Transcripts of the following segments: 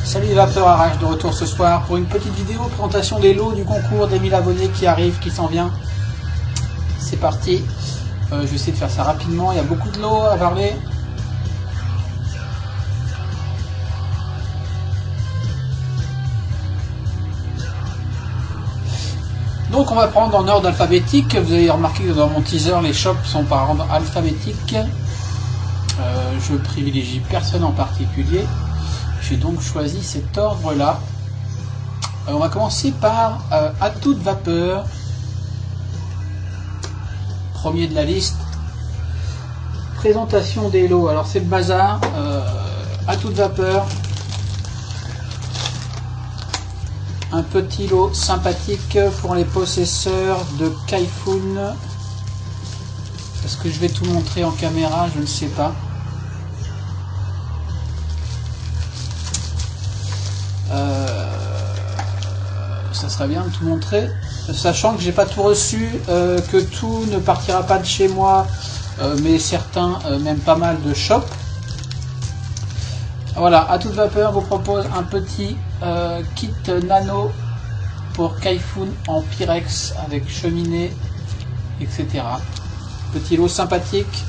Salut les vapeurs Arrache, de retour ce soir pour une petite vidéo présentation des lots du concours des 1000 abonnés qui arrive, qui s'en vient. C'est parti. Je vais essayer de faire ça rapidement, il y a beaucoup de lots à parler. Donc on va prendre en ordre alphabétique. Vous avez remarqué que dans mon teaser les shops sont par ordre alphabétique. Je privilégie personne en particulier. J'ai donc choisi cet ordre là. On va commencer par à toute vapeur. Premier de la liste. Présentation des lots. Alors c'est le bazar. À toute vapeur. Un petit lot sympathique pour les possesseurs de Kaifun. Est-ce que je vais tout montrer en caméra? Je ne sais pas. Ça serait bien de tout montrer, sachant que j'ai pas tout reçu, que tout ne partira pas de chez moi, mais certains, même pas mal de shops. Voilà, à toute vapeur vous propose un petit kit nano pour Kaifun en Pyrex avec cheminée, etc. Petit lot sympathique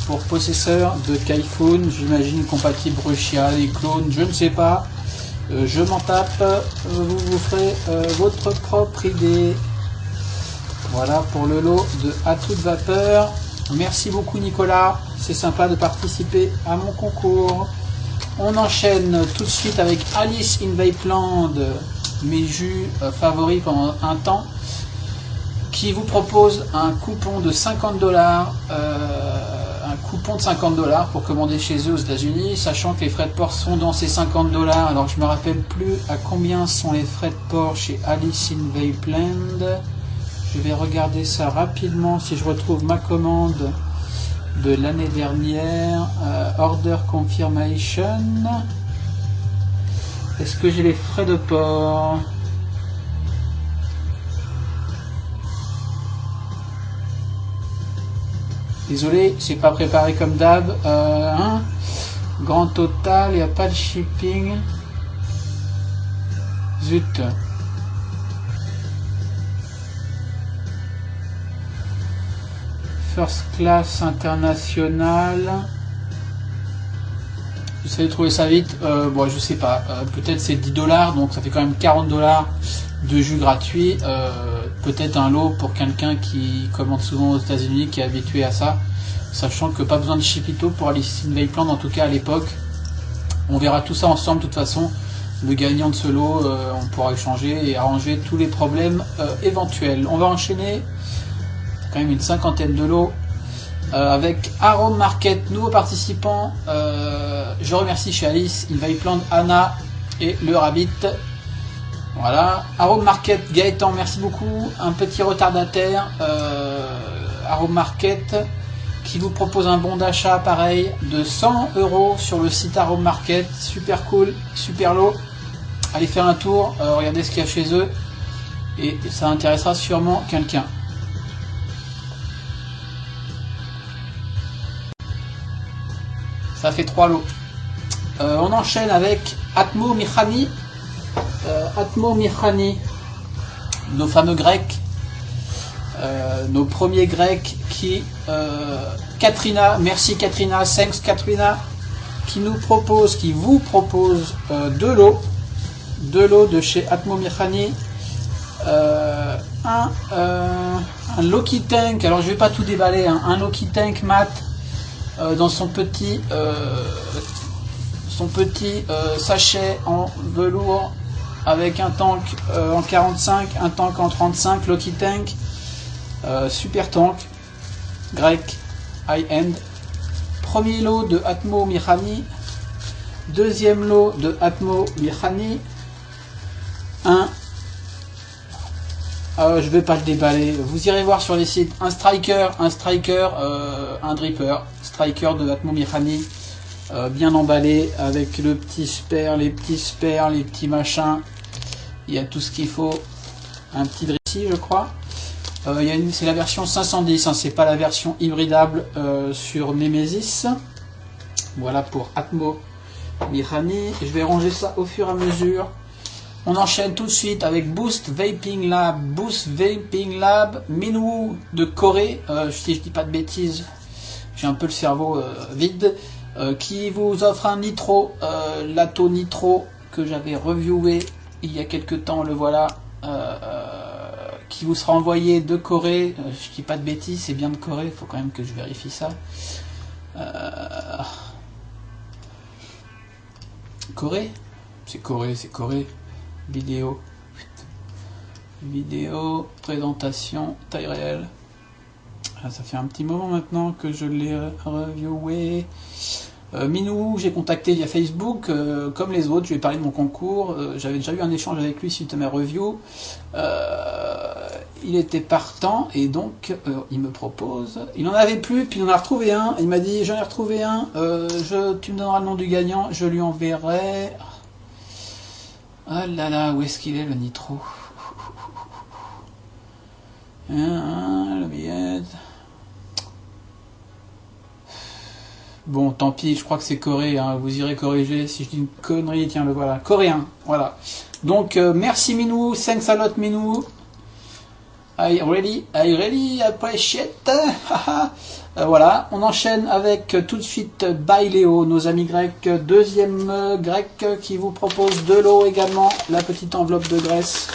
pour possesseurs de Kaifun, j'imagine compatible Russia, les clones, je ne sais pas. Je m'en tape, vous vous ferez votre propre idée. Voilà pour le lot de à toute vapeur. Merci beaucoup Nicolas, c'est sympa de participer à mon concours. On enchaîne tout de suite avec Alice in Vapeland, mes jus favoris pendant un temps, qui vous propose un coupon de 50 $, un coupon de 50 $ pour commander chez eux aux États-Unis, sachant que les frais de port sont dans ces 50 $. Alors je me rappelle plus à combien sont les frais de port chez Alice in Vapeland. Je vais regarder ça rapidement si je retrouve ma commande de l'année dernière. Order confirmation. Est-ce que j'ai les frais de port? Désolé, c'est pas préparé comme d'hab. Grand total, il n'y a pas de shipping. Zut. First class international. Vous savez trouver ça vite? Bon, je sais pas. Peut-être c'est 10 $, donc ça fait quand même 40 $ de jus gratuit. Peut-être un lot pour quelqu'un qui commande souvent aux États-Unis, qui est habitué à ça, sachant que pas besoin de Shipito pour Alice in Vapeland, en tout cas à l'époque. On verra tout ça ensemble de toute façon. Le gagnant de ce lot, on pourra échanger et arranger tous les problèmes éventuels. On va enchaîner quand même une cinquantaine de lots avec Arome Market, nouveau participant. Je remercie chez Alice in Vapeland Anna et le Rabbit. Voilà, Arome Market, Gaëtan, merci beaucoup. Un petit retardataire, Arome Market, qui vous propose un bon d'achat pareil de 100 € sur le site Arome Market. Super cool, super lot. Allez faire un tour, regardez ce qu'il y a chez eux et ça intéressera sûrement quelqu'un. Ça fait 3 lots. On enchaîne avec Atmo Michani. Atmo Michani, nos fameux Grecs, nos premiers Grecs qui Katrina, merci Katrina, thanks Katrina, qui vous propose deux lots de chez Atmo Mekhani. Un Loki Tank, alors je vais pas tout déballer, hein, un Loki Tank mat dans son petit sachet en velours avec un tank en 45, un tank en 35, Loki Tank, super tank, grec, high-end. Premier lot de Atmo Mekhani, deuxième lot de Atmo Mekhani, je vais pas le déballer, vous irez voir sur les sites, un striker, un dripper, striker de Atmo Mekhani, bien emballé avec le petit spare, les petits machins, il y a tout ce qu'il faut, un petit drip ici je crois, c'est la version 510, hein, c'est pas la version hybridable sur Nemesis. Voilà pour Atmo Mekhani, je vais ranger ça au fur et à mesure. On enchaîne tout de suite avec Boost Vaping Lab, Minwoo de Corée, si je dis pas de bêtises, j'ai un peu le cerveau vide, qui vous offre un nitro, Lato Nitro, que j'avais reviewé il y a quelques temps, le voilà, qui vous sera envoyé de Corée, je dis pas de bêtises, c'est bien de Corée, il faut quand même que je vérifie ça. Corée, c'est Corée. Vidéo, présentation, taille réelle. Ça fait un petit moment maintenant que je l'ai reviewé. Minwoo, j'ai contacté via Facebook, comme les autres, je lui ai parlé de mon concours, j'avais déjà eu un échange avec lui suite à mes reviews. Il était partant et donc il me propose, il n'en avait plus, puis il en a retrouvé un, il m'a dit j'en ai retrouvé un, tu me donneras le nom du gagnant, je lui enverrai. Ah là là, où est-ce qu'il est le nitro? Le billet. Bon, tant pis, je crois que c'est Corée, hein, vous irez corriger si je dis une connerie, tiens, le voilà, coréen, voilà. Donc, merci Minwoo, thanks a lot Minwoo. I really appreciate. Voilà, on enchaîne avec tout de suite Baileo, nos amis grecs, deuxième grec qui vous propose de l'eau également, la petite enveloppe de graisse.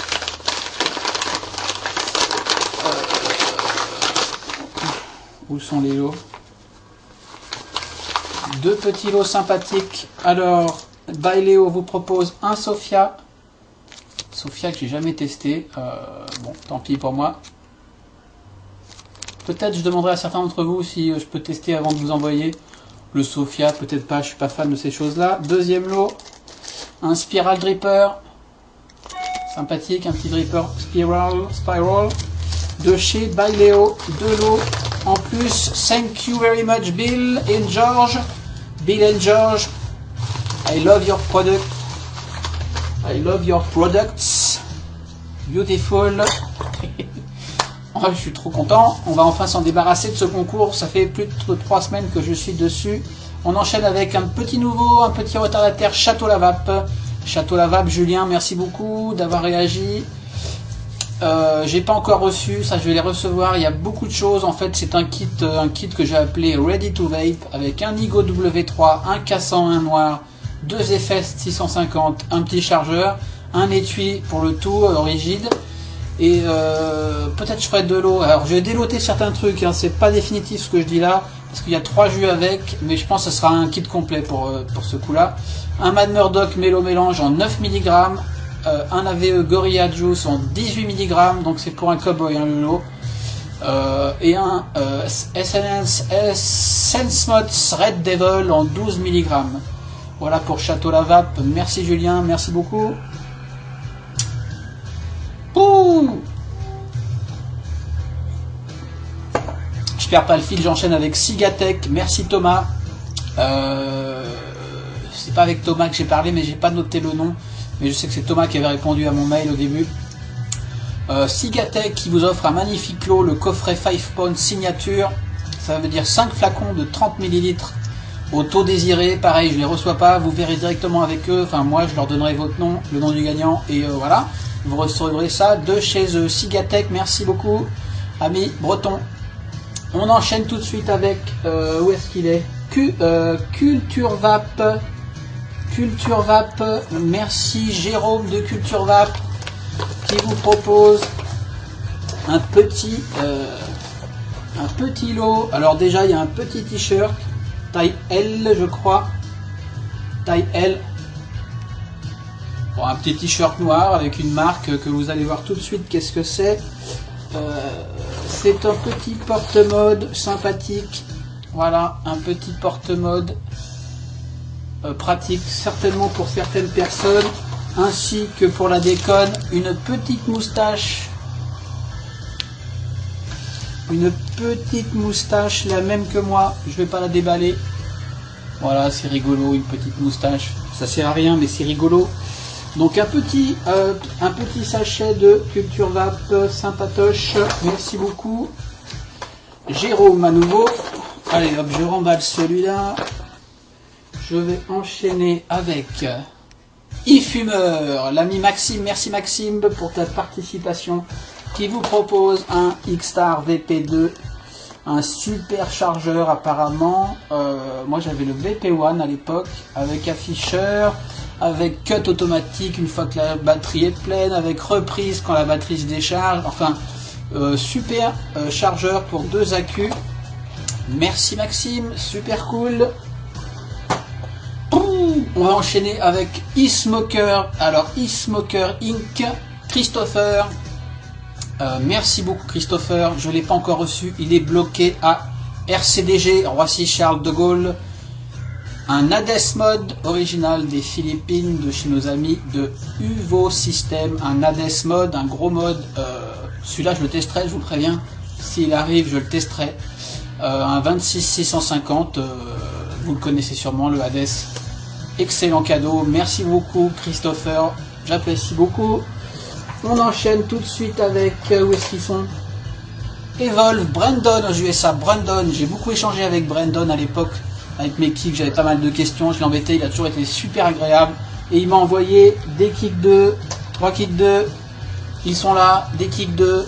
Où sont les lots? Deux petits lots sympathiques. Alors, Baileo vous propose un Sophia que j'ai jamais testé. Bon, tant pis pour moi. Peut-être je demanderai à certains d'entre vous si je peux tester avant de vous envoyer le Sophia. Peut-être pas, je suis pas fan de ces choses-là. Deuxième lot, un Spiral Dripper. Sympathique, un petit dripper Spiral de chez Baileo. Deux lots en plus. Thank you very much Bill and George. I love your product. I love your products. Beautiful. Oh, je suis trop content. On va enfin s'en débarrasser de ce concours. Ça fait plus de 3 semaines que je suis dessus. On enchaîne avec un petit nouveau, un petit retardataire Château Lavape. Château Lavape, Julien, merci beaucoup d'avoir réagi. J'ai pas encore reçu, ça je vais les recevoir. Il y a beaucoup de choses. En fait, c'est un kit que j'ai appelé Ready to Vape avec un Igo W3, un K101 noir, 2 FS 650, un petit chargeur, un étui pour le tout rigide. Et peut-être je ferai de l'eau. Alors je vais déloter certains trucs, hein. C'est pas définitif ce que je dis là, parce qu'il y a 3 jus avec, mais je pense que ce sera un kit complet pour ce coup là. Un Mad Murdoch Mélo Mélange en 9 mg, un AVE Gorilla Juice en 18 mg, donc c'est pour un cowboy hein, le lot. Et un Sensemods Red Devil en 12 mg. Voilà pour Château Lavape. Merci Julien, merci beaucoup. Ouh, je perds pas le fil, j'enchaîne avec Sigatech. Merci Thomas. C'est pas avec Thomas que j'ai parlé, mais j'ai pas noté le nom. Mais je sais que c'est Thomas qui avait répondu à mon mail au début. Sigatech qui vous offre un magnifique lot, le coffret 5 Pound signature. Ça veut dire 5 flacons de 30 ml au taux désiré. Pareil, je les reçois pas, vous verrez directement avec eux. Enfin, moi, je leur donnerai votre nom, le nom du gagnant, et voilà. Vous recevrez ça de chez Sigatech. Merci beaucoup, ami breton. On enchaîne tout de suite avec, où est-ce qu'il est, Culture Vap. Culture Vap, merci Jérôme de Culture Vap qui vous propose un petit lot. Alors déjà il y a un petit t-shirt taille L je crois, taille L. Bon, un petit t-shirt noir avec une marque que vous allez voir tout de suite qu'est-ce que c'est. C'est un petit porte-mode sympathique. Voilà, un petit porte-mode pratique certainement pour certaines personnes, ainsi que pour la déconne, une petite moustache. Une petite moustache, la même que moi, je vais pas la déballer. Voilà, c'est rigolo, une petite moustache. Ça sert à rien, mais c'est rigolo. Donc un petit sachet de Culture Vap sympatoche. Merci beaucoup. Jérôme à nouveau. Allez hop, je remballe celui-là. Je vais enchaîner avec eFumeur, l'ami Maxime. Merci Maxime pour ta participation. Qui vous propose un X-Star VP2. Un super chargeur apparemment. Moi j'avais le VP1 à l'époque avec afficheur, avec cut automatique une fois que la batterie est pleine, avec reprise quand la batterie se décharge. Enfin, super chargeur pour 2 accus. Merci Maxime, super cool. On va enchaîner avec eSmoker. Alors eSmoker Inc. Christopher. Merci beaucoup Christopher, je ne l'ai pas encore reçu, il est bloqué à RCDG, Roissy Charles de Gaulle. Un Hades Mode original des Philippines de chez nos amis de Uvo System. Un Hades Mode, un gros mode, celui-là je le testerai, je vous préviens. S'il arrive, je le testerai. Un 26650, vous le connaissez sûrement, le Hades. Excellent cadeau, merci beaucoup Christopher, j'apprécie beaucoup. On enchaîne tout de suite avec, où est-ce qu'ils sont? Evolve, Brandon aux USA. Brandon, j'ai beaucoup échangé avec Brandon à l'époque, avec mes kicks, j'avais pas mal de questions, je l'ai embêté, il a toujours été super agréable. Et il m'a envoyé des kicks 2, 3 kicks 2, ils sont là, des kicks 2,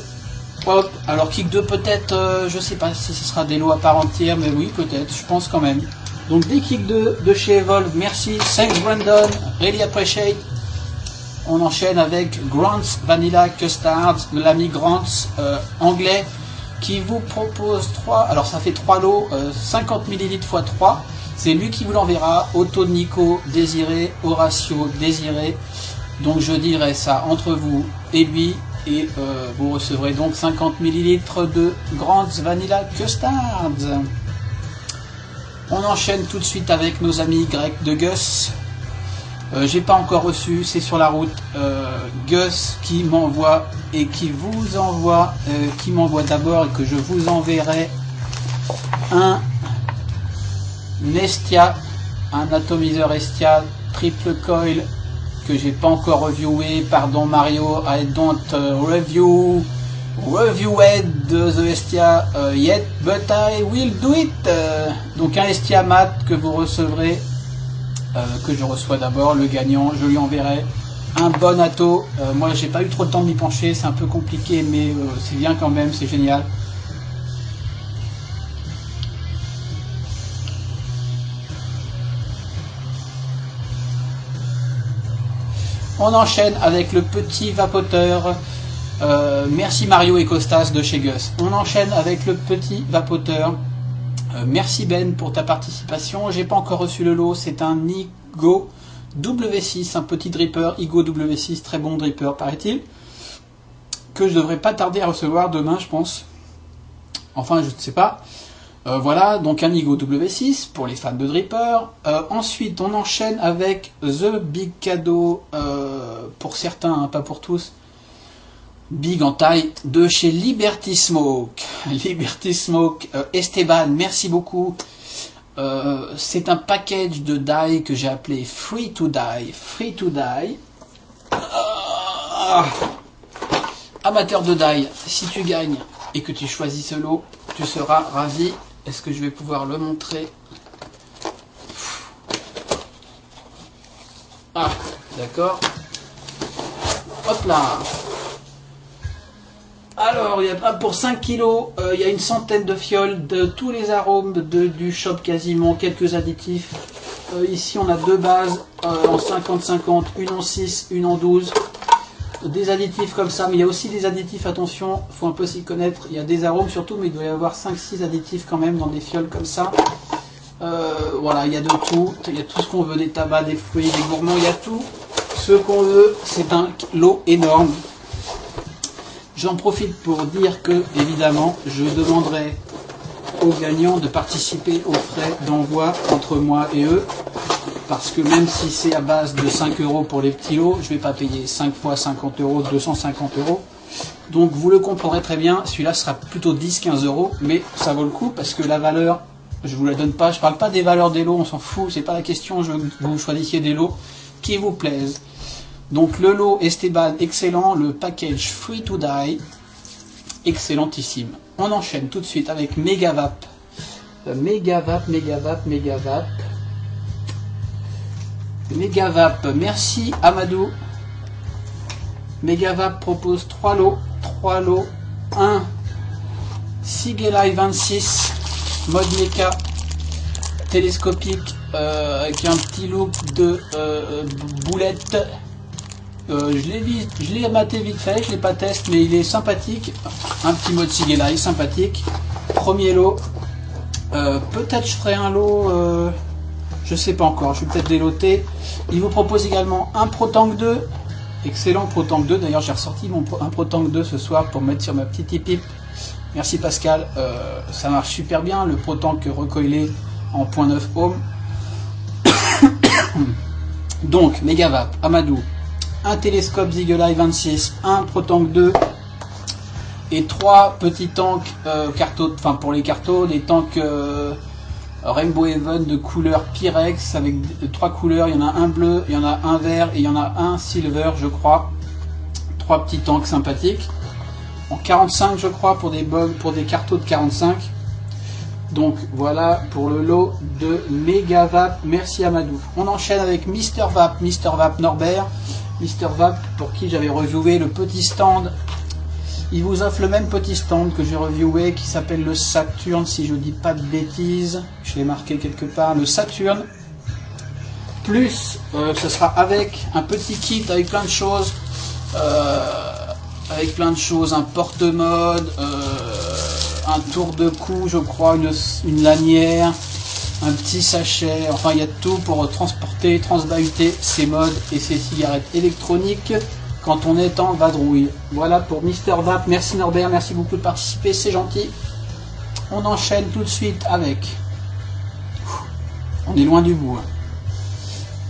hop, alors kick 2 peut-être, je sais pas si ce sera des lots à part entière, mais oui peut-être, je pense quand même. Donc des kicks 2 de chez Evolve, merci, thanks Brandon, really appreciate. On enchaîne avec Grant's Vanilla Custard, l'ami Grant's anglais, qui vous propose 3, alors ça fait 3 lots, 50 ml x 3, c'est lui qui vous l'enverra, Auto Nico désiré, Horatio désiré, donc je dirais ça entre vous et lui, et vous recevrez donc 50 ml de Grant's Vanilla Custard. On enchaîne tout de suite avec nos amis grecs de Gus. J'ai pas encore reçu, c'est sur la route. Gus qui m'envoie et qui vous envoie, qui m'envoie d'abord et que je vous enverrai un Estia, un atomiseur Estia triple coil que j'ai pas encore reviewé. Pardon Mario, I don't review the Estia yet, but I will do it. Donc un Estia mat que vous recevrez. Que je reçois d'abord, le gagnant, je lui enverrai un bon atto. Moi j'ai pas eu trop le temps de m'y pencher, c'est un peu compliqué, mais c'est bien quand même, c'est génial. On enchaîne avec le petit vapoteur. Merci Mario et Costas de chez Gus. On enchaîne avec le petit vapoteur. Merci Ben pour ta participation. J'ai pas encore reçu le lot. C'est un Igo W6, un petit dripper Igo W6, très bon dripper paraît-il, que je devrais pas tarder à recevoir demain, je pense. Enfin, je ne sais pas. Voilà, donc un Igo W6 pour les fans de dripper. Ensuite, on enchaîne avec The Big Cadeau pour certains, hein, pas pour tous. Big en taille de chez Liberty Smoke. Liberty Smoke, Esteban, merci beaucoup. C'est un package de die que j'ai appelé Free to Die. Free to Die. Amateur de die, si tu gagnes et que tu choisis ce lot, tu seras ravi. Est-ce que je vais pouvoir le montrer? Ah, d'accord. Hop là. Alors, pour 5 kilos, il y a une centaine de fioles de tous les arômes du shop quasiment, quelques additifs. Ici, on a deux bases en 50-50, une en 6, une en 12. Des additifs comme ça, mais il y a aussi des additifs, attention, il faut un peu s'y connaître. Il y a des arômes surtout, mais il doit y avoir 5-6 additifs quand même dans des fioles comme ça. Voilà, il y a de tout. Il y a tout ce qu'on veut, des tabacs, des fruits, des gourmands, il y a tout ce qu'on veut. C'est un lot énorme. J'en profite pour dire que, évidemment, je demanderai aux gagnants de participer aux frais d'envoi entre moi et eux. Parce que même si c'est à base de 5 € pour les petits lots, je ne vais pas payer 5 fois 50 €, 250 €. Donc vous le comprendrez très bien, celui-là sera plutôt 10-15 €, mais ça vaut le coup parce que la valeur, je ne vous la donne pas. Je ne parle pas des valeurs des lots, on s'en fout, c'est pas la question, je veux que vous choisissiez des lots qui vous plaisent. Donc le lot Esteban, excellent, le package Free to Die, excellentissime. On enchaîne tout de suite avec Megavap. Megavap. Megavap, merci Amadou. Megavap propose 3 lots. 1 Sigelai 26 mode méca télescopique avec un petit look de boulette. Je l'ai maté vite fait, je l'ai pas testé, mais il est sympathique. Un petit mode Sigelai sympathique. Premier lot. Peut-être je ferai un lot. Je sais pas encore, je vais peut-être déloter. Il vous propose également un ProTank 2. Excellent ProTank 2. D'ailleurs, j'ai ressorti un ProTank 2 ce soir pour mettre sur ma petite hip-hip. Merci Pascal. Ça marche super bien. Le ProTank recoilé en 0.9 ohm. Donc, Megavap, Amadou, un télescope Sigelai 26, un ProTank 2 et 3 petits tanks enfin pour les cartos, des tanks Rainbow Heaven de couleur Pyrex avec 3 couleurs, il y en a un bleu, il y en a un vert et il y en a un silver je crois. 3 petits tanks sympathiques. En 45 je crois pour des cartos de 45. Donc voilà pour le lot de Megavap, merci Amadou. On enchaîne avec Mister Vap Norbert. Mister Vap pour qui j'avais reviewé le petit stand. Il vous offre le même petit stand que j'ai reviewé qui s'appelle le Saturn, si je dis pas de bêtises. Je l'ai marqué quelque part, le Saturn. Plus, ce sera avec un petit kit avec plein de choses. Un porte-mode, un tour de cou, je crois, une lanière, un petit sachet. Enfin, il y a tout pour transporter, transbahuter ses modes et ses cigarettes électroniques quand on est en vadrouille. Voilà pour Mister Vap. Merci Norbert, merci beaucoup de participer, c'est gentil. On enchaîne tout de suite avec... On est loin du bout.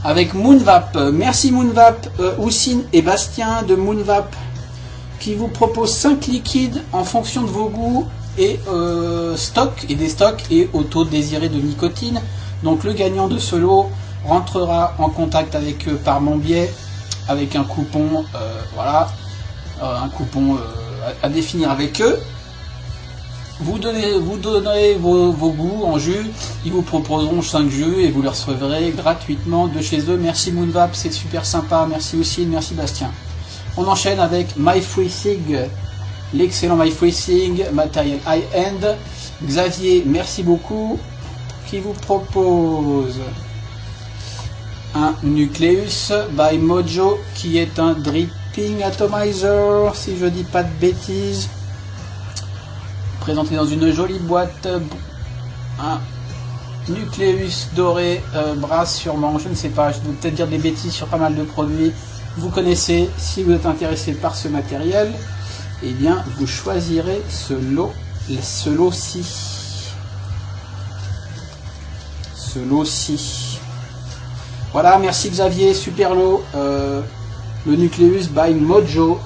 Avec Moonvap. Merci Moonvap, Houssine et Bastien de Moonvap qui vous propose 5 liquides en fonction de vos goûts et des stocks et au taux désiré de nicotine. Donc le gagnant de ce lot rentrera en contact avec eux par mon biais avec un coupon, un coupon à définir avec eux. Vous donnerez vos goûts en jus, ils vous proposeront 5 jus et vous les recevrez gratuitement de chez eux. Merci Moonvap, c'est super sympa, merci aussi, merci Bastien. On enchaîne avec MyFreeSig, l'excellent MyFreeSig, matériel high-end. Xavier, merci beaucoup, qui vous propose un Nucleus by Mojo qui est un dripping atomizer, si je dis pas de bêtises, présenté dans une jolie boîte. Un Nucleus doré, brasse sûrement, je ne sais pas, je vais peut-être dire des bêtises sur pas mal de produits. Vous connaissez, si vous êtes intéressé par ce matériel, eh bien vous choisirez ce lot-ci. Ce lot-ci. Voilà, merci Xavier, super lot. Le Nucleus by Mojo.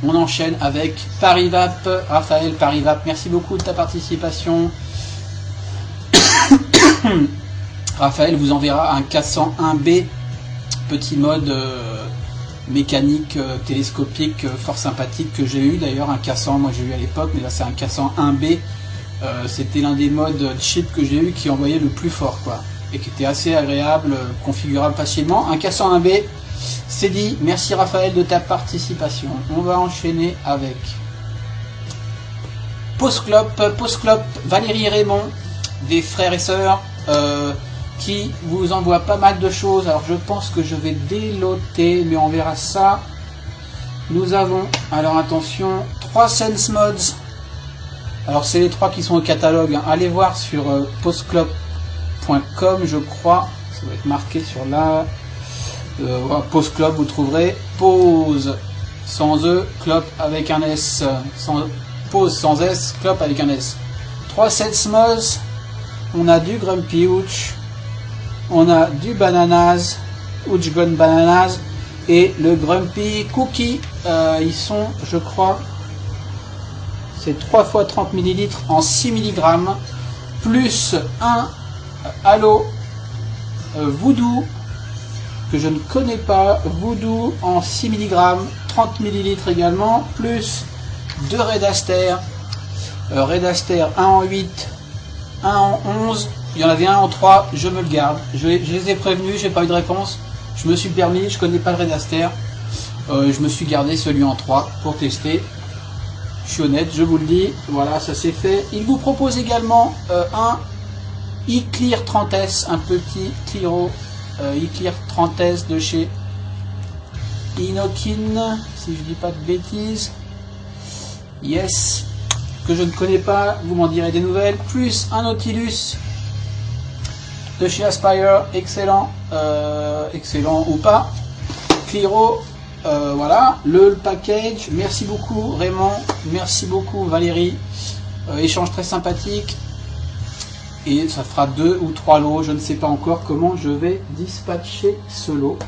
On enchaîne avec Parivap, Raphaël Parivap, merci beaucoup de ta participation. Raphaël vous enverra un K101B, petit mode mécanique télescopique fort sympathique que j'ai eu. D'ailleurs un K100, moi j'ai eu à l'époque, mais là c'est un K101B. C'était l'un des modes chip que j'ai eu qui envoyait le plus fort, quoi, et qui était assez agréable, configurable facilement. Un K101B, c'est dit. Merci Raphaël de ta participation. On va enchaîner avec Postclop, Valérie et Raymond, des frères et sœurs, qui vous envoient pas mal de choses. Alors je pense que je vais déloter, mais on verra ça. Nous avons, alors attention, 3 Sense Mods. Alors c'est les 3 qui sont au catalogue, hein. Allez voir sur postclub.com, je crois, ça va être marqué sur là. Voilà, Postclub, vous trouverez pause sans E, club avec un S, pause sans S, club avec un S. 3 Sense Mods, on a du Grumpy Hooch, on a du Bananas, Hooch Gone Bananas, et le Grumpy Cookie. Ils sont, je crois, c'est 3 fois 30 ml en 6 mg, plus un Halo Voodoo, que je ne connais pas, Voodoo en 6 mg, 30 ml également, plus 2 Red Aster, Red Aster 1 en 8, 1 en 11, il y en avait un en 3, je me le garde, je les ai prévenus, j'ai pas eu de réponse, je me suis permis, je connais pas le Red Aster, je me suis gardé celui en 3 pour tester. Je suis honnête, je vous le dis, voilà, ça c'est fait. Il vous propose également un eClear 30S, un petit Cliro eClear 30S de chez Inokin, si je dis pas de bêtises. Yes, que je ne connais pas, vous m'en direz des nouvelles. Plus un Nautilus de chez Aspire, excellent, excellent ou pas. Cliro. Voilà, le package, merci beaucoup Raymond, merci beaucoup Valérie, échange très sympathique, et ça fera 2 ou 3 lots, je ne sais pas encore comment je vais dispatcher ce lot.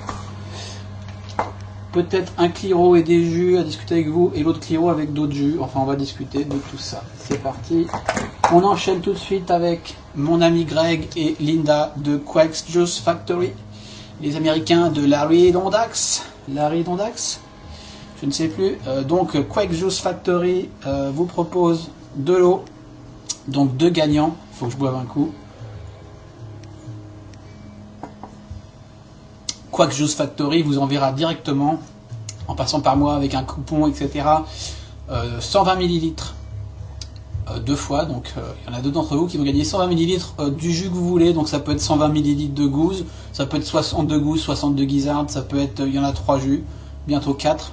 Peut-être un Cliro et des jus à discuter avec vous, et l'autre Cliro avec d'autres jus, enfin on va discuter de tout ça. C'est parti, on enchaîne tout de suite avec mon ami Greg et Linda de Quack's Juice Factory, les Américains de Larry Dondax, je ne sais plus. Donc Quack's Juice Factory vous propose 2 lots, donc 2 gagnants. Il faut que je boive un coup. Quack's Juice Factory vous enverra directement, en passant par moi avec un coupon, etc. 120 ml 2 fois, donc il y en a 2 d'entre vous qui vont gagner 120 ml du jus que vous voulez, donc ça peut être 120 ml de gousse, ça peut être 62 gousses, 62 guisards, ça peut être, il y en a 3 jus, bientôt 4.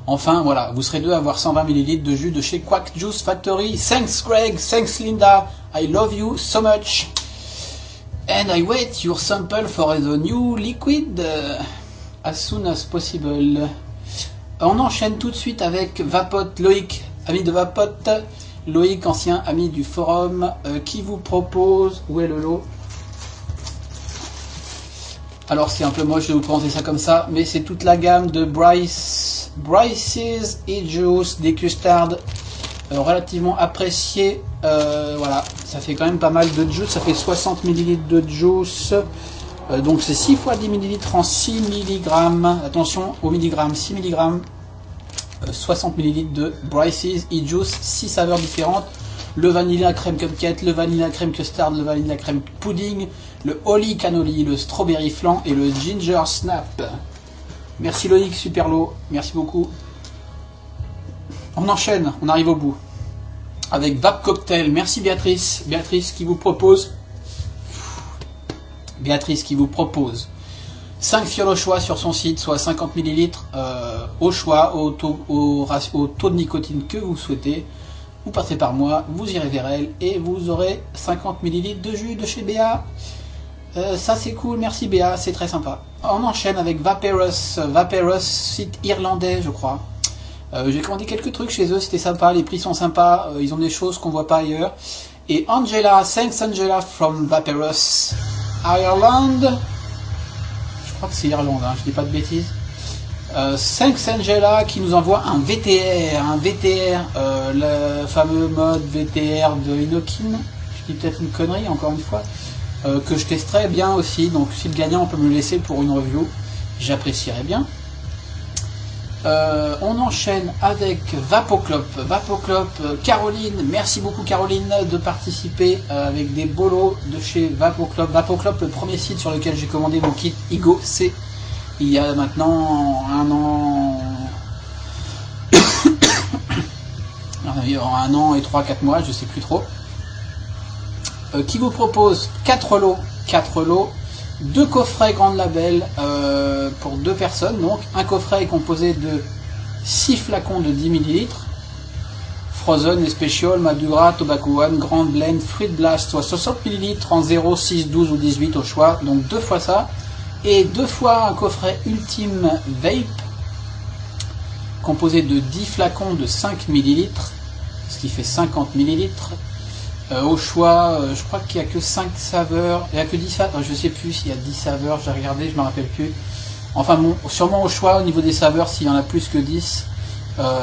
Enfin voilà, vous serez 2 à avoir 120 ml de jus de chez Quack's Juice Factory. Thanks Greg, thanks Linda, I love you so much. And I wait your sample for the new liquid as soon as possible. On enchaîne tout de suite avec Vapote, Loïc, ami de Vapote, Loïc, ancien ami du forum, qui vous propose, où est le lot? Alors c'est un peu moche de vous présenter ça comme ça, mais c'est toute la gamme de Bryce's et Juice, des custards relativement appréciés. Voilà, ça fait quand même pas mal de juice, ça fait 60 ml de juice. Donc c'est 6 fois 10 ml en 6 mg. Attention au milligramme, 6 mg. 60 ml de Bryce's e-juice, 6 saveurs différentes. Le vanilla crème cupcake, le vanilla crème custard, le vanilla crème pudding, le holly cannoli, le strawberry flan et le ginger snap. Merci Loïc, super lot, merci beaucoup. On enchaîne, on arrive au bout avec Vape Cocktail. Merci Béatrice, qui vous propose 5 fioles au choix sur son site, soit 50 ml au choix, au taux de nicotine que vous souhaitez. Vous passez par moi, vous irez vers elle et vous aurez 50 ml de jus de chez Béa. Ça c'est cool, merci Béa, c'est très sympa. On enchaîne avec Vaporous, site irlandais je crois. J'ai commandé quelques trucs chez eux, c'était sympa, les prix sont sympas, ils ont des choses qu'on voit pas ailleurs. Et Angela, thanks Angela from Vaporous Ireland. Je crois que c'est Irlande, hein, je dis pas de bêtises. Thanks Angela qui nous envoie un VTR, le fameux mode VTR de Inokin. Je dis peut-être une connerie encore une fois, que je testerai bien aussi. Donc si le gagnant on peut me le laisser pour une review, j'apprécierais bien. On enchaîne avec Vapoclop, Caroline, merci beaucoup Caroline de participer avec des bolos de chez Vapoclop. Vapoclop, le premier site sur lequel j'ai commandé mon kit Igo C il y a maintenant 1 an, en 1 an et 3-4 mois, je sais plus trop. Qui vous propose 4 lots, 2 coffrets Grande Label pour 2 personnes. Donc un coffret est composé de 6 flacons de 10 ml, Frozen, Special, Madura, Tobacco One, Grand Blend, Fruit Blast, soit 60 ml en 0, 6, 12 ou 18 au choix, donc 2 fois ça, et 2 fois un coffret Ultime Vape, composé de 10 flacons de 5 ml, ce qui fait 50 ml, au choix, je crois qu'il n'y a que 5 saveurs, il n'y a que 10 saveurs, je sais plus s'il y a 10 saveurs, j'ai regardé, je me rappelle plus, enfin bon, sûrement au choix au niveau des saveurs s'il y en a plus que 10,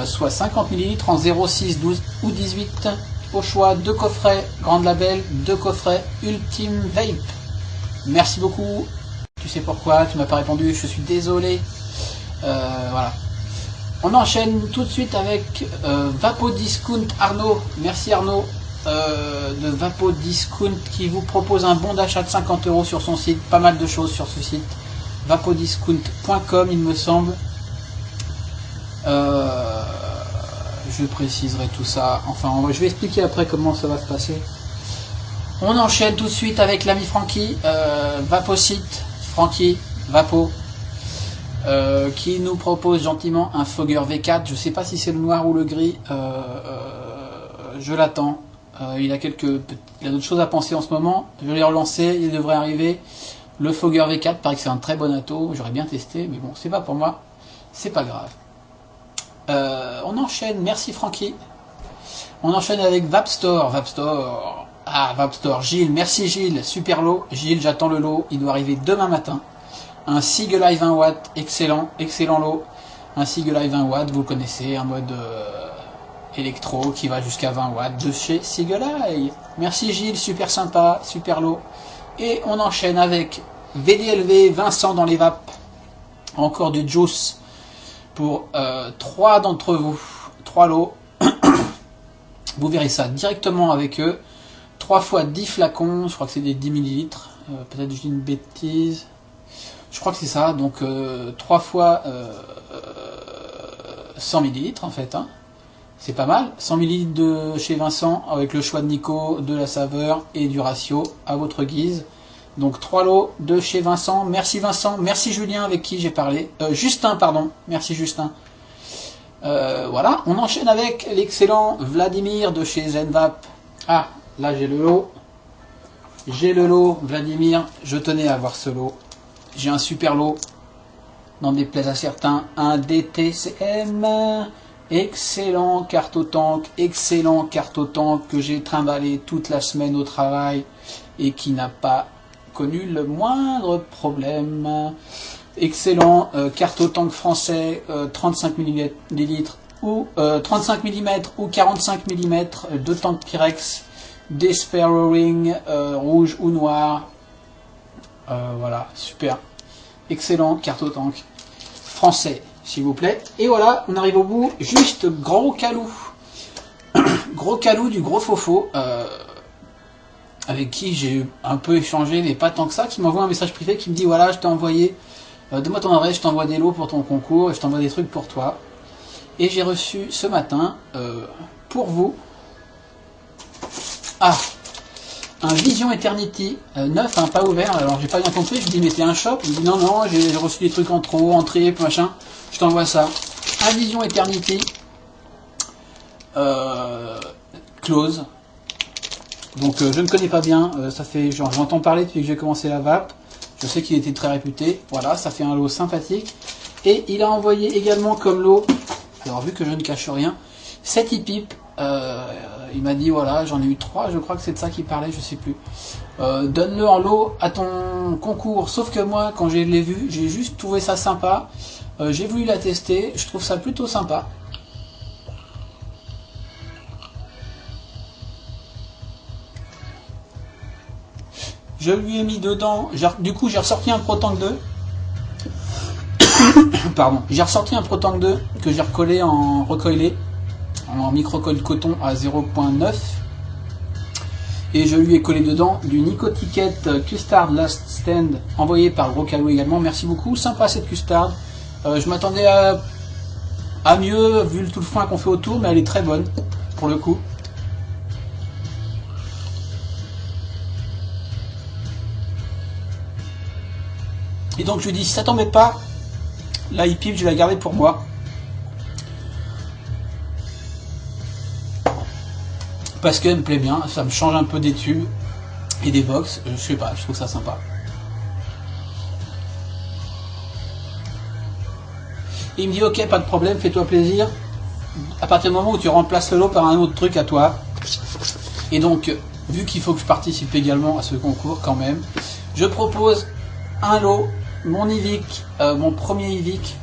soit 50 ml en 0, 6, 12 ou 18 au choix, 2 coffrets Grande Label, 2 coffrets Ultime Vape. Merci beaucoup. Tu sais pourquoi tu m'as pas répondu, je suis désolé. Voilà. On enchaîne tout de suite avec Vapo Discount Arnaud. Merci Arnaud de Vapo Discount qui vous propose un bon d'achat de 50 € sur son site. Pas mal de choses sur ce site. Vapodiscount.com il me semble. Je préciserai tout ça. Enfin, je vais expliquer après comment ça va se passer. On enchaîne tout de suite avec l'ami Francky, Vaposite, Francky, Vapo, qui nous propose gentiment un Fogger V4. Je sais pas si c'est le noir ou le gris. Je l'attends. Il a d'autres choses à penser en ce moment. Je l'ai relancé, il devrait arriver. Le Fogger V4, paraît que c'est un très bon ato. J'aurais bien testé, mais bon, c'est pas pour moi. C'est pas grave. On enchaîne, merci Francky. On enchaîne avec Vapstore. Ah, Vapstore, Gilles, merci Gilles, super lot. Gilles, j'attends le lot, il doit arriver demain matin. Un Sigelei 20 watts, excellent lot. Un Sigelei 20 watts, vous le connaissez, un mode électro qui va jusqu'à 20 watts de chez Sigelei. Merci Gilles, super sympa, super lot. Et on enchaîne avec VDLV, Vincent dans les vapes. Encore du juice. Pour 3 d'entre vous, 3 lots, vous verrez ça directement avec eux, 3 fois 10 flacons, je crois que c'est des 10 ml, peut-être je dis une bêtise, je crois que c'est ça, donc 3 fois 100 ml en fait, hein. C'est pas mal, 100 ml de chez Vincent, avec le choix de Nico, de la saveur et du ratio, à votre guise. Donc 3 lots de chez Vincent, merci Julien avec qui j'ai parlé, Justin pardon, merci Justin. Voilà, on enchaîne avec l'excellent Vladimir de chez Zenvap. Ah, là j'ai le lot, Vladimir, je tenais à avoir ce lot, j'ai un super lot, n'en déplaise à certains, un DTCM, excellent carte au tank que j'ai trimballé toute la semaine au travail et qui n'a pas connu le moindre problème. Excellent carte au tank français, 35 ml ou 35 mm ou 45 mm de tank Pyrex, des Sparrow Ring rouge ou noir. Voilà, super. Excellent carte au tank français, s'il vous plaît. Et voilà, on arrive au bout. Juste gros calou. Gros calou du gros fofo. Avec qui j'ai un peu échangé, mais pas tant que ça, qui m'envoie un message privé qui me dit voilà, je t'ai envoyé, donne-moi ton adresse, je t'envoie des lots pour ton concours, et je t'envoie des trucs pour toi. Et j'ai reçu ce matin, pour vous, un Vision Eternity, neuf, hein, pas ouvert, alors j'ai pas bien compris, je lui dis mais t'es un shop, il me dit non, j'ai reçu des trucs en trop, en triple, machin, je t'envoie ça. Un Vision Eternity, close. Donc je ne connais pas bien, ça fait genre j'entends parler depuis que j'ai commencé la vape, je sais qu'il était très réputé, voilà, ça fait un lot sympathique. Et il a envoyé également comme lot, alors vu que je ne cache rien, 7 hip-hip, il m'a dit voilà, j'en ai eu 3, je crois que c'est de ça qu'il parlait, je sais plus. Donne-le en lot à ton concours, sauf que moi quand je l'ai vu, j'ai juste trouvé ça sympa, j'ai voulu la tester, je trouve ça plutôt sympa. Je lui ai mis dedans, du coup j'ai ressorti un ProTank 2. Pardon, j'ai ressorti un ProTank 2 que j'ai recollé en recoilé, en micro-colle coton à 0.9. Et je lui ai collé dedans du Nicotiquet Custard Last Stand envoyé par Gros Calou également. Merci beaucoup, sympa cette custard. Je m'attendais à mieux vu tout le foin qu'on fait autour, mais elle est très bonne. pour le coup. Et donc je lui dis, si ça t'embête pas, la e-pipe je vais la garder pour moi. Parce qu'elle me plaît bien, ça me change un peu des tubes et des box, je sais pas, je trouve ça sympa. Et il me dit ok, pas de problème, fais-toi plaisir. À partir du moment où tu remplaces le lot par un autre truc à toi. Et donc, vu qu'il faut que je participe également à ce concours quand même, je propose un lot, mon Ivic, mon premier Ivic.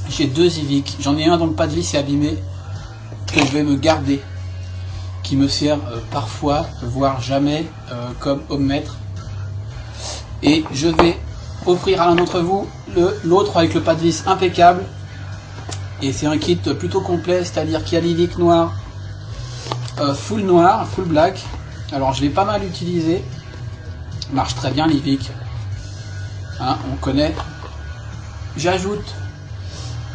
J'ai 2 Ivic, j'en ai un dont le pas de vis est abîmé, que je vais me garder, qui me sert parfois, voire jamais, comme ohm-mètre. Et je vais offrir à l'un d'entre vous l'autre avec le pas de vis impeccable. Et c'est un kit plutôt complet, c'est-à-dire qu'il y a l'Ivic noir, full noir, full black. Alors je l'ai pas mal utilisé, marche très bien l'Ivic, hein, on connaît. J'ajoute,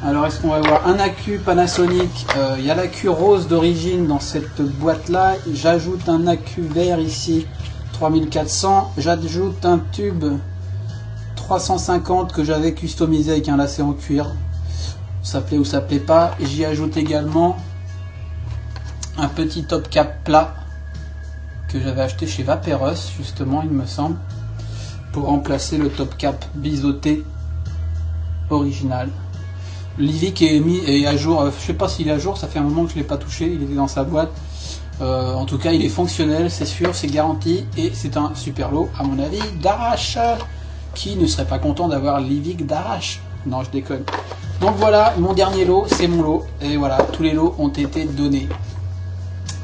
alors est-ce qu'on va voir un accu Panasonic, il y a l'accu rose d'origine dans cette boîte là, j'ajoute un accu vert ici, 3400, j'ajoute un tube 350 que j'avais customisé avec un lacet en cuir, ça plaît ou ça plaît pas. Et j'y ajoute également un petit top cap plat que j'avais acheté chez Vaperos justement, il me semble, pour remplacer le top cap biseauté original. L'Ivic est à jour, je sais pas s'il est à jour, ça fait un moment que je l'ai pas touché, il était dans sa boîte. En tout cas il est fonctionnel, c'est sûr, c'est garanti, et c'est un super lot à mon avis d'arrache. Qui ne serait pas content d'avoir l'Ivic d'arrache? Non, je déconne. Donc voilà, mon dernier lot, c'est mon lot. Et voilà, tous les lots ont été donnés.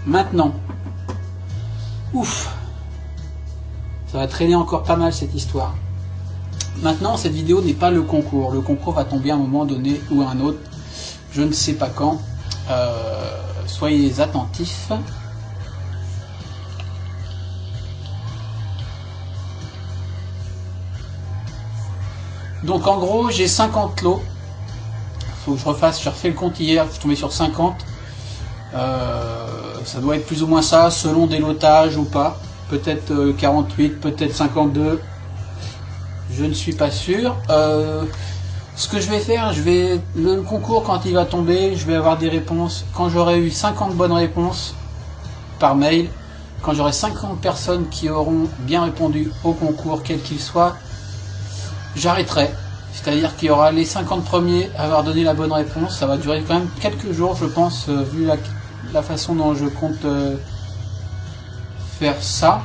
Maintenant, ouf, ça va traîner encore pas mal cette histoire. Maintenant, cette vidéo n'est pas le concours. Le concours va tomber à un moment donné ou à un autre. Je ne sais pas quand. Soyez attentifs. Donc en gros, j'ai 50 lots. Faut que je refasse, j'ai refait le compte hier, je suis tombé sur 50. Ça doit être plus ou moins ça, selon des lotages ou pas. Peut-être 48, peut-être 52. Je ne suis pas sûr. Ce que je vais faire, le concours quand il va tomber, je vais avoir des réponses. Quand j'aurai eu 50 bonnes réponses par mail, quand j'aurai 50 personnes qui auront bien répondu au concours, quel qu'il soit, j'arrêterai. C'est-à-dire qu'il y aura les 50 premiers à avoir donné la bonne réponse. Ça va durer quand même quelques jours, je pense, vu la façon dont je compte faire ça.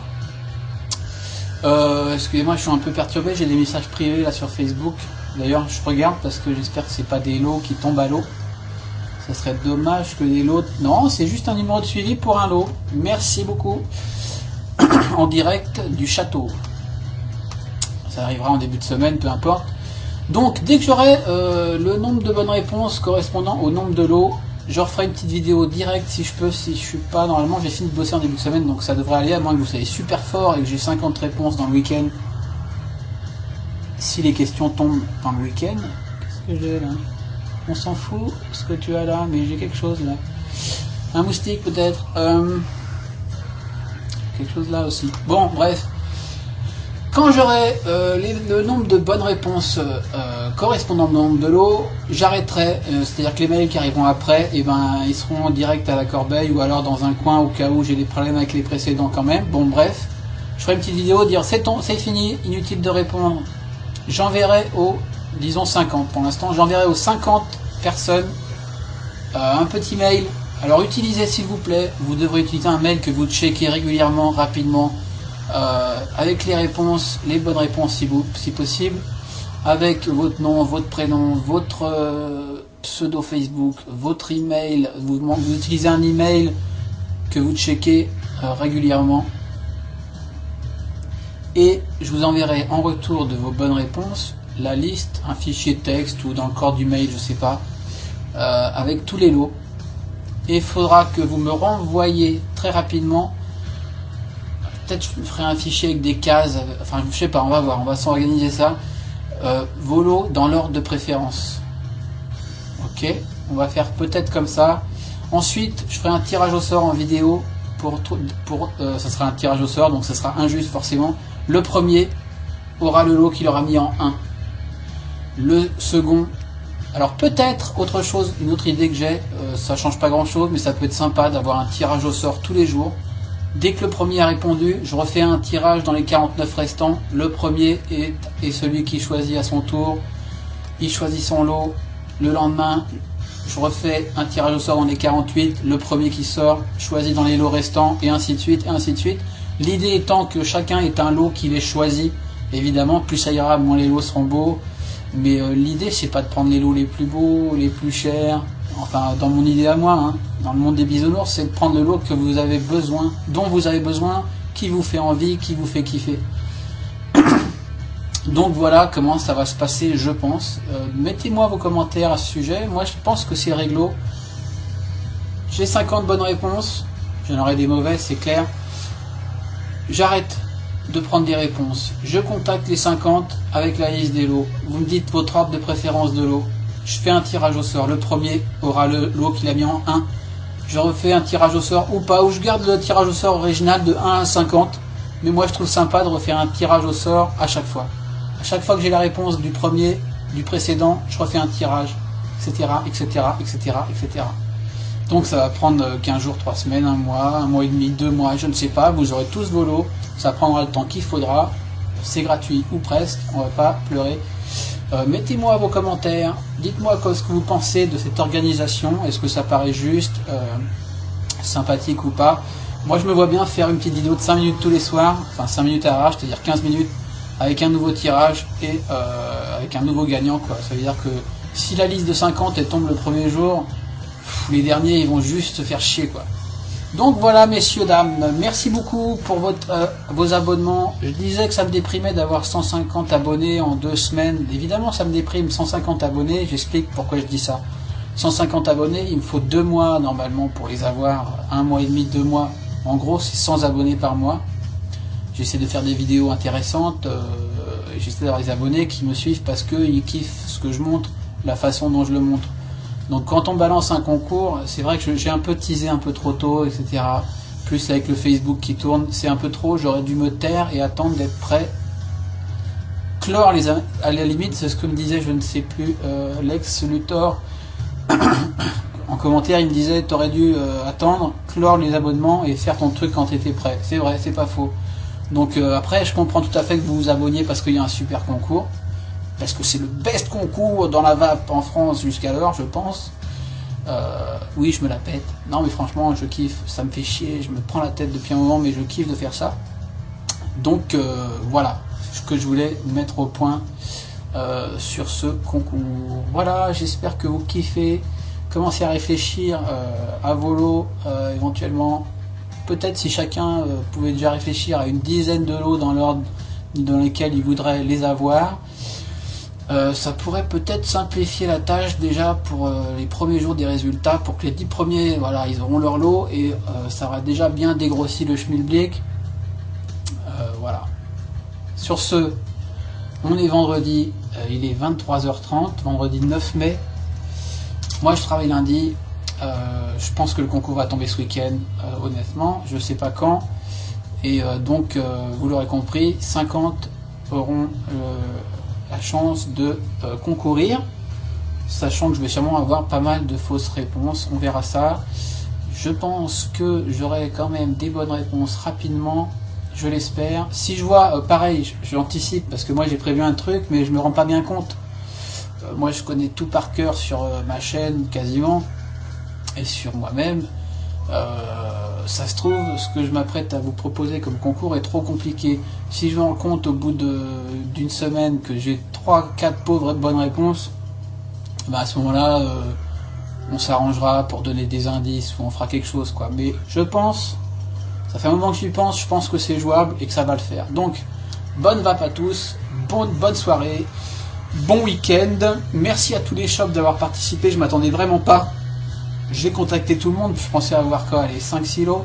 Excusez-moi, je suis un peu perturbé, j'ai des messages privés là sur Facebook. D'ailleurs, je regarde parce que j'espère que c'est pas des lots qui tombent à l'eau. Ça serait dommage que des lots... Non, c'est juste un numéro de suivi pour un lot. Merci beaucoup. En direct du château. Ça arrivera en début de semaine, peu importe. Donc, dès que j'aurai le nombre de bonnes réponses correspondant au nombre de lots, je referai une petite vidéo directe si je peux, si je suis pas... Normalement, j'ai fini de bosser en début de semaine, donc ça devrait aller, à moins que vous soyez super fort et que j'ai 50 réponses dans le week-end. Si les questions tombent dans le week-end... Qu'est-ce que j'ai là? On s'en fout ce que tu as là, mais j'ai quelque chose là. Un moustique peut-être. Quelque chose là aussi. Bon, bref. Quand j'aurai le nombre de bonnes réponses correspondant au nombre de lots, j'arrêterai. C'est-à-dire que les mails qui arriveront après, eh ben, ils seront en direct à la corbeille ou alors dans un coin au cas où j'ai des problèmes avec les précédents quand même. Bon, bref. Je ferai une petite vidéo, dire c'est fini, inutile de répondre. J'enverrai aux, disons 50 pour l'instant, j'enverrai aux 50 personnes un petit mail. Alors utilisez s'il vous plaît, vous devrez utiliser un mail que vous checkez régulièrement, rapidement, avec les réponses, les bonnes réponses si possible, avec votre nom, votre prénom, votre pseudo Facebook, votre email. Vous utilisez un email que vous checkez régulièrement. Et je vous enverrai en retour de vos bonnes réponses la liste, un fichier texte ou dans le corps du mail, je sais pas, avec tous les lots. Et il faudra que vous me renvoyiez très rapidement. Peut-être je ferai un fichier avec des cases, enfin je sais pas, on va voir, on va s'organiser ça. Vos lots dans l'ordre de préférence. Ok, on va faire peut-être comme ça. Ensuite, je ferai un tirage au sort en vidéo. Ça sera un tirage au sort, donc ça sera injuste forcément. Le premier aura le lot qu'il aura mis en 1. Le second, alors peut-être autre chose, une autre idée que j'ai, ça change pas grand chose, mais ça peut être sympa d'avoir un tirage au sort tous les jours. Dès que le premier a répondu, je refais un tirage dans les 49 restants. Le premier est celui qui choisit à son tour. Il choisit son lot. Le lendemain, je refais un tirage au sort dans les 48. Le premier qui sort choisit dans les lots restants, et ainsi de suite, et ainsi de suite. L'idée étant que chacun ait un lot qu'il ait choisi. Évidemment, plus ça ira, moins les lots seront beaux. Mais l'idée, c'est pas de prendre les lots les plus beaux, les plus chers. Enfin, dans mon idée à moi, hein, dans le monde des bisounours, c'est de prendre le lot que vous avez besoin, dont vous avez besoin, qui vous fait envie, qui vous fait kiffer. Donc voilà comment ça va se passer, je pense. Mettez-moi vos commentaires à ce sujet. Moi, je pense que c'est réglo. J'ai 50 bonnes réponses. J'en aurai des mauvaises, c'est clair. J'arrête de prendre des réponses. Je contacte les 50 avec la liste des lots. Vous me dites votre ordre de préférence de lot. Je fais un tirage au sort. Le premier aura le lot qu'il a mis en 1. Je refais un tirage au sort ou pas, ou je garde le tirage au sort original de 1 à 50. Mais moi, je trouve sympa de refaire un tirage au sort à chaque fois. À chaque fois que j'ai la réponse du premier, du précédent, je refais un tirage, etc., etc., etc., etc. Donc ça va prendre 15 jours, 3 semaines, 1 mois et demi, 2 mois, je ne sais pas. Vous aurez tous vos lots. Ça prendra le temps qu'il faudra. C'est gratuit ou presque. On va pas pleurer. Mettez-moi vos commentaires, dites-moi ce que vous pensez de cette organisation, est-ce que ça paraît juste, sympathique ou pas. Moi je me vois bien faire une petite vidéo de 5 minutes tous les soirs, enfin 5 minutes à rage, c'est-à-dire 15 minutes avec un nouveau tirage et avec un nouveau gagnant, quoi. Ça veut dire que si la liste de 50 elle tombe le premier jour, les derniers ils vont juste se faire chier, quoi. Donc voilà, messieurs, dames, merci beaucoup pour vos abonnements. Je disais que ça me déprimait d'avoir 150 abonnés en 2 semaines. Évidemment, ça me déprime, 150 abonnés. J'explique pourquoi je dis ça. 150 abonnés, il me faut 2 mois normalement pour les avoir. 1 mois et demi, 2 mois. En gros, c'est 100 abonnés par mois. J'essaie de faire des vidéos intéressantes. J'essaie d'avoir des abonnés qui me suivent parce qu'ils kiffent ce que je montre, la façon dont je le montre. Donc quand on balance un concours, c'est vrai que j'ai un peu teasé un peu trop tôt, etc. Plus avec le Facebook qui tourne, c'est un peu trop, j'aurais dû me taire et attendre d'être prêt. Clore à la limite, c'est ce que me disait, je ne sais plus, Lex Luthor. En commentaire, il me disait, t'aurais dû attendre, clore les abonnements et faire ton truc quand t'étais prêt. C'est vrai, c'est pas faux. Donc après, je comprends tout à fait que vous vous abonniez parce qu'il y a un super concours. Parce que c'est le best concours dans la vape en France jusqu'alors, je pense. Oui, je me la pète. Non, mais franchement, je kiffe. Ça me fait chier. Je me prends la tête depuis un moment, mais je kiffe de faire ça. Donc, voilà ce que je voulais mettre au point sur ce concours. Voilà, j'espère que vous kiffez. Commencez à réfléchir à vos lots, éventuellement. Peut-être si chacun pouvait déjà réfléchir à une dizaine de lots dans l'ordre dans lesquels il voudrait les avoir. Ça pourrait peut-être simplifier la tâche déjà pour les premiers jours des résultats, pour que les 10 premiers, voilà, ils auront leur lot et ça aura déjà bien dégrossi le schmilblick. Voilà. Sur ce, on est vendredi, il est 23h30, vendredi 9 mai. Moi je travaille lundi, je pense que le concours va tomber ce week-end, honnêtement, je sais pas quand. Et donc, vous l'aurez compris, 50 auront la chance de concourir, sachant que je vais sûrement avoir pas mal de fausses réponses, on verra ça. Je pense que j'aurai quand même des bonnes réponses rapidement, je l'espère. Si je vois, pareil, j'anticipe, parce que moi j'ai prévu un truc, mais je me rends pas bien compte. Moi je connais tout par cœur sur ma chaîne, quasiment, et sur moi-même. Ça se trouve, ce que je m'apprête à vous proposer comme concours est trop compliqué. Si je me rends compte au bout d'une semaine que j'ai 3-4 pauvres bonnes réponses, bah à ce moment-là, on s'arrangera pour donner des indices ou on fera quelque chose, quoi. Mais je pense, ça fait un moment que j'y pense, je pense que c'est jouable et que ça va le faire. Donc, bonne vape à tous, bonne soirée, bon week-end. Merci à tous les shops d'avoir participé, je m'attendais vraiment pas. J'ai contacté tout le monde, je pensais avoir quoi, les 5-6 lots,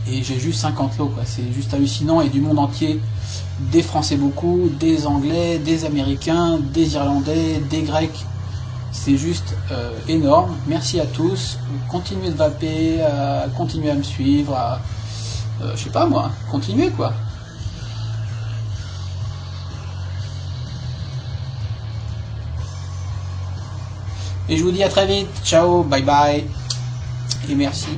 et j'ai juste 50 lots, quoi. C'est juste hallucinant, et du monde entier, des Français beaucoup, des Anglais, des Américains, des Irlandais, des Grecs, c'est juste énorme. Merci à tous. Continuez de vaper, continuez à me suivre, je sais pas moi, continuez quoi. Et je vous dis à très vite. Ciao, bye bye. Et merci.